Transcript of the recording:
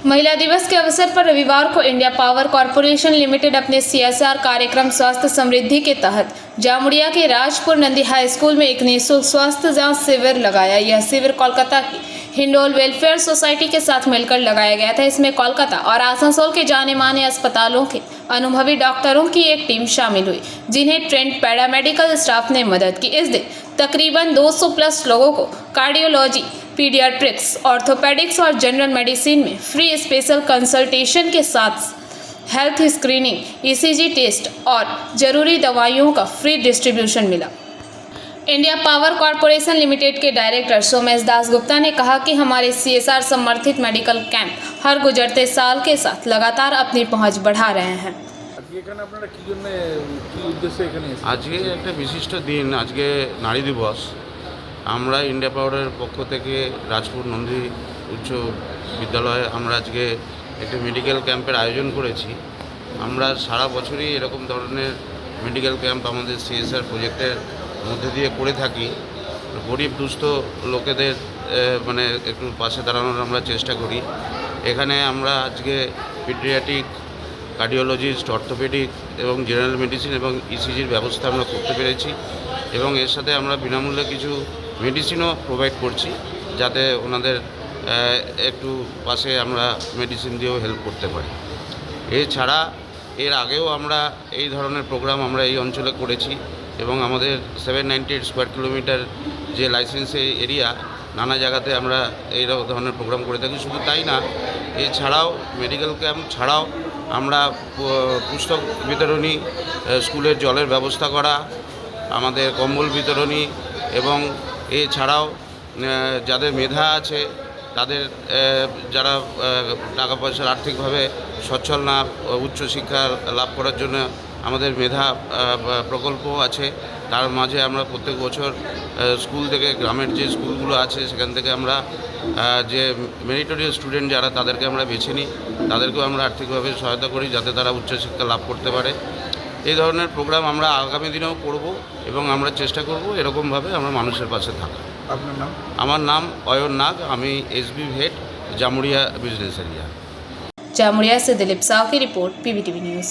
महिला दिवस के अवसर पर रविवार को इंडिया पावर कॉरपोरेशन लिमिटेड अपने सीएसआर कार्यक्रम स्वास्थ्य समृद्धि के तहत जामुड़िया के राजपुर नंदी हाई स्कूल में एक निःशुल्क स्वास्थ्य जांच शिविर लगाया। यह शिविर कोलकाता की हिंडोल वेलफेयर सोसाइटी के साथ मिलकर लगाया गया था। इसमें कोलकाता और आसनसोल के जाने माने अस्पतालों के अनुभवी डॉक्टरों की एक टीम शामिल हुई, जिन्हें ट्रेंड पैरामेडिकल स्टाफ ने मदद की। इस दिन तकरीबन 200 प्लस लोगों को कार्डियोलॉजी, पीडियाट्रिक्स, ऑर्थोपेडिक्स और जनरल मेडिसिन में फ्री स्पेशल कंसल्टेशन के साथ हेल्थ स्क्रीनिंग, ईसीजी टेस्ट और जरूरी दवाइयों का फ्री डिस्ट्रीब्यूशन मिला। इंडिया पावर कॉरपोरेशन लिमिटेड के डायरेक्टर सोमेश दास गुप्ता ने कहा कि हमारे सीएसआर समर्थित मेडिकल कैंप हर गुजरते साल के साथ लगातार अपनी पहुंच बढ़ा रहे हैं। আজকে একটা বিশিষ্ট দিন, আজকে নারী দিবস। আমরা ইন্ডিয়া পাওয়ারের পক্ষ থেকে রাজপুর নন্দী উচ্চ বিদ্যালয়ে আমরা আজকে একটা মেডিকেল ক্যাম্পের আয়োজন করেছি। আমরা সারা বছরই এরকম ধরনের মেডিকেল ক্যাম্প আমাদের সিএসআর প্রজেক্টের মধ্যে দিয়ে করে থাকি। গরিব দুস্থ লোকেদের মানে একটু পাশে দাঁড়ানোর আমরা চেষ্টা করি। এখানে আমরা আজকে পিডিয়াট্রিক, কার্ডিওলজিস্ট, অর্থোপেডিক এবং জেনারেল মেডিসিন এবং ইসিজির ব্যবস্থা আমরা করতে পেরেছি এবং এর সাথে আমরা বিনামূল্যে কিছু মেডিসিনও প্রোভাইড করছি, যাতে ওনাদের একটু পাশে আমরা মেডিসিন দিয়েও হেল্প করতে পারি। এছাড়া এর আগেও আমরা এই ধরনের প্রোগ্রাম আমরা এই অঞ্চলে করেছি এবং আমাদের 798 স্কোয়ার কিলোমিটার যে লাইসেন্স এরিয়া, নানা জায়গাতে আমরা এই ধরনের প্রোগ্রাম করে থাকি। শুধু তাই না, এছাড়াও মেডিকেল ক্যাম্প ছাড়াও আমরা পুস্তক বিতরণী, স্কুলের জলের ব্যবস্থা করা, আমাদের কম্বল বিতরণী এবং এছাড়াও যাদের মেধা আছে তাদের যারা টাকা পয়সার আর্থিকভাবে সচ্ছল না, উচ্চশিক্ষা লাভ করার জন্য আমাদের মেধা প্রকল্প আছে। তার মাঝে আমরা প্রত্যেক বছর স্কুল থেকে, গ্রামের যে স্কুলগুলো আছে সেখান থেকে আমরা যে মেরিটোরিয়াস স্টুডেন্ট যারা, তাদেরকে আমরা বেছে নিই, তাদেরকেও আমরা আর্থিকভাবে সহায়তা করি যাতে তারা উচ্চশিক্ষা লাভ করতে পারে। এই ধরনের প্রোগ্রাম আমরা আগামী দিনেও করব এবং আমরা চেষ্টা করব এরকমভাবে আমরা মানুষের পাশে থাকা। আপনার নাম? আমার নাম অয়ন নাগ, আমি SB head, Jamuria business area. Jamuria से दिलीप साव की रिपोर्ट, पीवीटीवी न्यूज़।